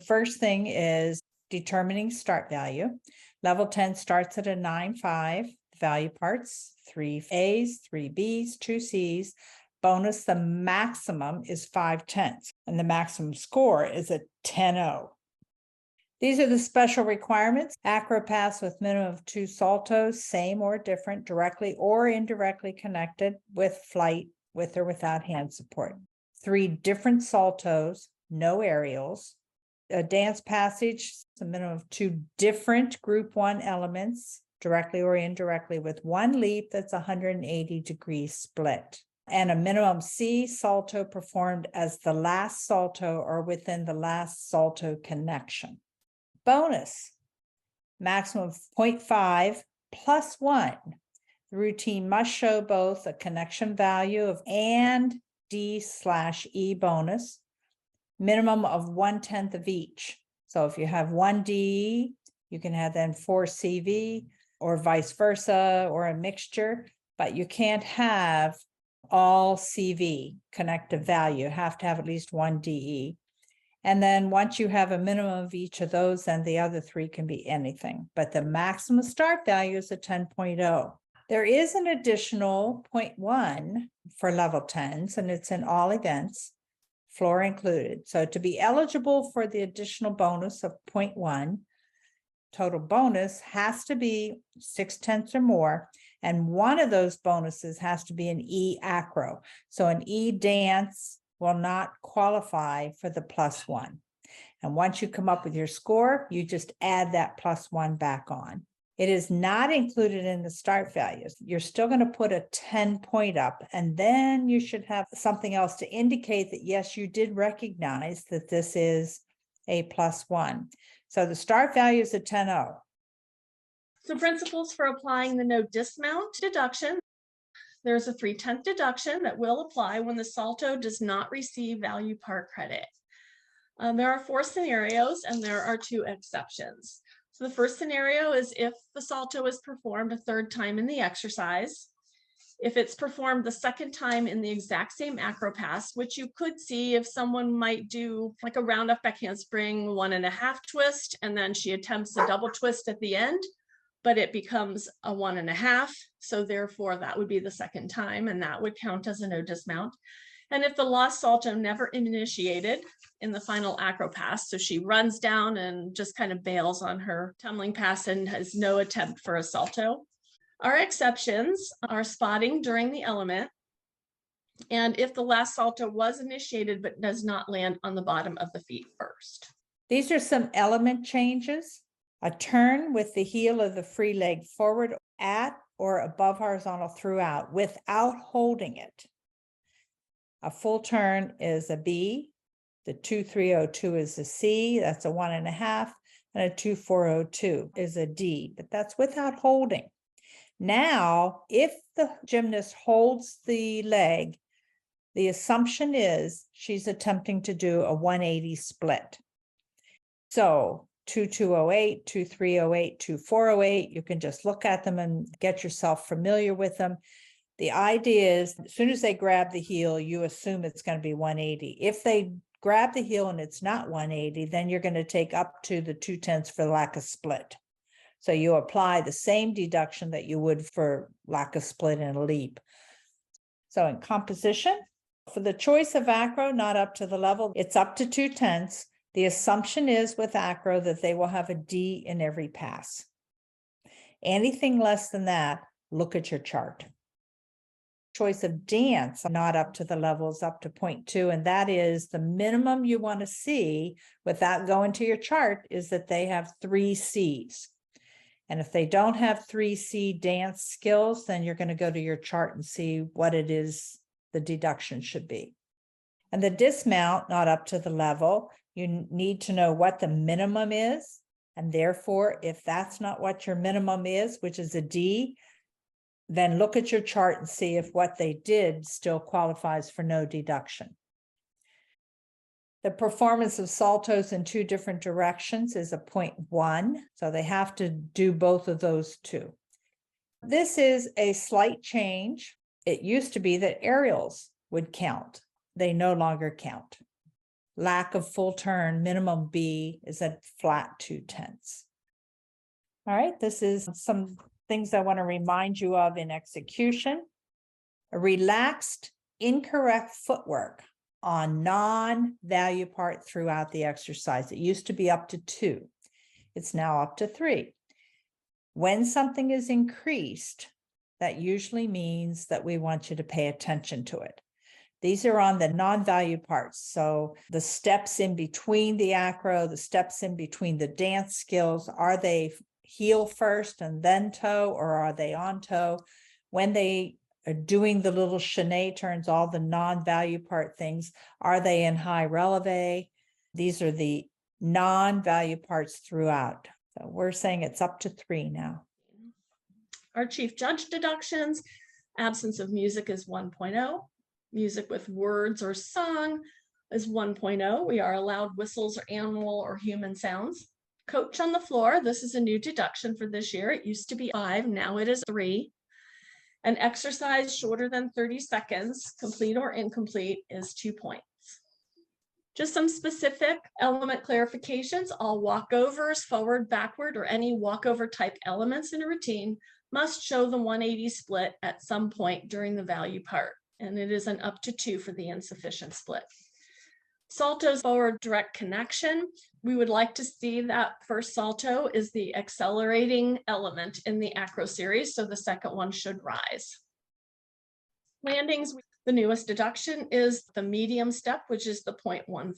first thing is determining start value. Level 10 starts at a 9.5. Value parts, 3 A's, 3 B's, 2 C's. Bonus, the maximum is 5/10, and the maximum score is a 10.0. These are the special requirements. Acro pass with minimum of 2 saltos, same or different, directly or indirectly connected with flight, with or without hand support. 3 different saltos, no aerials. A dance passage, a minimum of 2 different group 1 elements, directly or indirectly, with 1 leap that's 180-degree split. And a minimum C salto performed as the last salto or within the last salto connection. Bonus, maximum of 0.5 plus 1. The routine must show both a connection value of and D/E bonus, minimum of 1/10 of each. So if you have 1 DE, you can have then 4 CV or vice versa or a mixture, but you can't have all CV connective value. You have to have at least 1 DE. And then once you have a minimum of each of those, then the other 3 can be anything. But the maximum start value is a 10.0. There is an additional 0.1 for level 10s, and it's in all events, floor included. So to be eligible for the additional bonus of 0.1, total bonus has to be 6/10 or more, and one of those bonuses has to be an E acro. So an E dance will not qualify for the +1. And once you come up with your score, you just add that +1 back on. It is not included in the start values. You're still going to put a 10 point up, and then you should have something else to indicate that, yes, you did recognize that this is a +1. So the start value is a 10.0. So principles for applying the no dismount deduction. There's a 3/10 deduction that will apply when the salto does not receive value part credit. There are 4 scenarios and there are 2 exceptions. So the first scenario is if the salto is performed a 3rd time in the exercise. If it's performed the 2nd time in the exact same acro pass, which you could see if someone might do like a round off back handspring 1.5 twist, and then she attempts a double twist at the end, but it becomes a 1.5. So therefore that would be the 2nd time, and that would count as a no dismount. And if the lost salto never initiated in the final acro pass, so she runs down and just kind of bails on her tumbling pass and has no attempt for a salto. Our exceptions are spotting during the element, and if the last salto was initiated but does not land on the bottom of the feet first. These are some element changes. A turn with the heel of the free leg forward at or above horizontal throughout without holding it. A full turn is a B. The 2-3-0-2 is a C. That's a 1.5. And a 2-4-0-2 is a D, but that's without holding. Now, if the gymnast holds the leg, the assumption is she's attempting to do a 180 split. So 2-2-0-8, 2-3-0-8, 2-4-0-8, you can just look at them and get yourself familiar with them. The idea is as soon as they grab the heel, you assume it's going to be 180. If they grab the heel and it's not 180, then you're going to take up to the 2/10 for lack of split. So you apply the same deduction that you would for lack of split in a leap. So in composition, for the choice of acro, not up to the level, it's up to 2/10. The assumption is with acro that they will have a D in every pass. Anything less than that, look at your chart. Choice of dance, not up to the levels, up to 0.2, and that is the minimum you want to see without going to your chart is that they have 3 C's. And if they don't have 3 C dance skills, then you're going to go to your chart and see what it is the deduction should be. And the dismount, not up to the level, you need to know what the minimum is. And therefore, if that's not what your minimum is, which is a D, then look at your chart and see if what they did still qualifies for no deduction. The performance of saltos in 2 different directions is a 0.1, so they have to do both of those 2. This is a slight change. It used to be that aerials would count. They no longer count. lack of full turn, minimum B is at flat 2/10. All right, this is some things I want to remind you of in execution. A relaxed, incorrect footwork on non-value part throughout the exercise. It used to be up to 2. It's now up to 3. When something is increased, that usually means that we want you to pay attention to it. These are on the non-value parts. So the steps in between the acro, the steps in between the dance skills, are they heel first and then toe, or are they on toe? When they are doing the little chaîné turns, all the non-value part things, are they in high releve? These are the non-value parts throughout. So we're saying it's up to 3 now. Our chief judge deductions, absence of music is 1.0. Music with words or song is 1.0. We are allowed whistles or animal or human sounds. Coach on the floor, this is a new deduction for this year. It used to be 5, now it is 3. An exercise shorter than 30 seconds, complete or incomplete, is 2 points. Just some specific element clarifications. All walkovers, forward, backward, or any walkover type elements in a routine must show the 180 split at some point during the value part, and it is an up to 2 for the insufficient split. Salto's forward direct connection. We would like to see that first salto is the accelerating element in the acro series, so the second one should rise. Landings, the newest deduction is the medium step, which is the 0.15.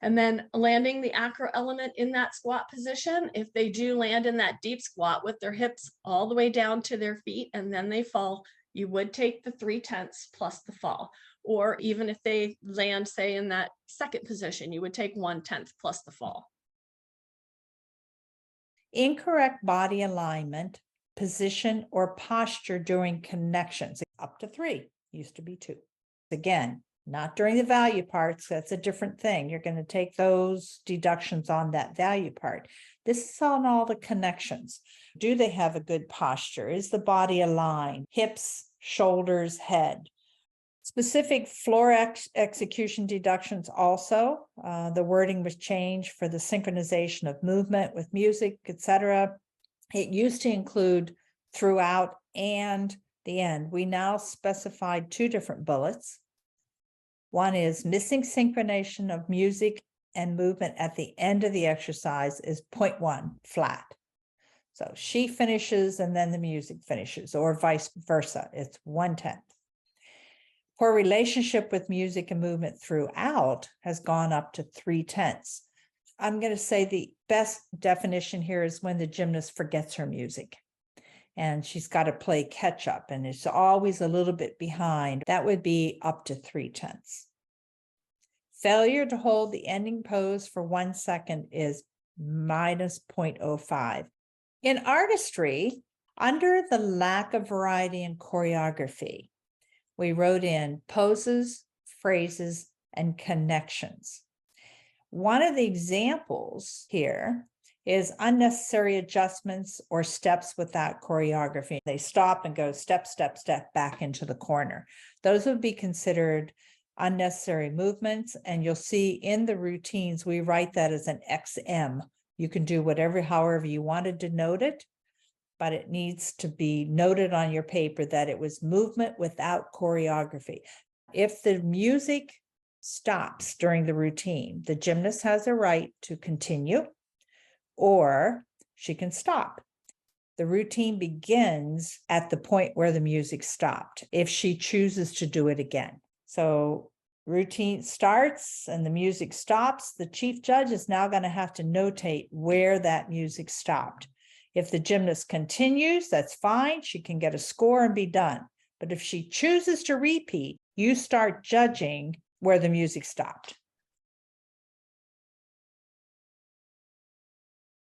And then landing the acro element in that squat position, if they do land in that deep squat with their hips all the way down to their feet and then they fall, you would take the 3/10 plus the fall. Or even if they land, say, in that second position, you would take 1/10 plus the fall. Incorrect body alignment, position, or posture during connections, up to 3, used to be 2. Again, not during the value parts, that's a different thing. You're going to take those deductions on that value part. This is on all the connections. Do they have a good posture? Is the body aligned? Hips, shoulders, head. Specific floor execution deductions also. The wording was changed for the synchronization of movement with music, etc. It used to include throughout and the end. We now specified 2 different bullets. One is missing synchronization of music and movement at the end of the exercise is 0.1 flat. So she finishes and then the music finishes, or vice versa. It's 1/10. Poor relationship with music and movement throughout has gone up to 3/10. I'm going to say the best definition here is when the gymnast forgets her music and she's got to play catch up and it's always a little bit behind. That would be up to 3/10. Failure to hold the ending pose for 1 second is minus 0.05. In artistry, under the lack of variety in choreography, we wrote in poses, phrases, and connections. One of the examples here is unnecessary adjustments or steps without choreography. They stop and go step, step, step back into the corner. Those would be considered unnecessary movements. And you'll see in the routines, we write that as an XM. You can do however you want to denote it, but it needs to be noted on your paper that it was movement without choreography. If the music stops during the routine, the gymnast has a right to continue, or she can stop. The routine begins at the point where the music stopped, if she chooses to do it again. So routine starts and the music stops. The chief judge is now going to have to notate where that music stopped. If the gymnast continues, that's fine. She can get a score and be done. But if she chooses to repeat, you start judging where the music stopped.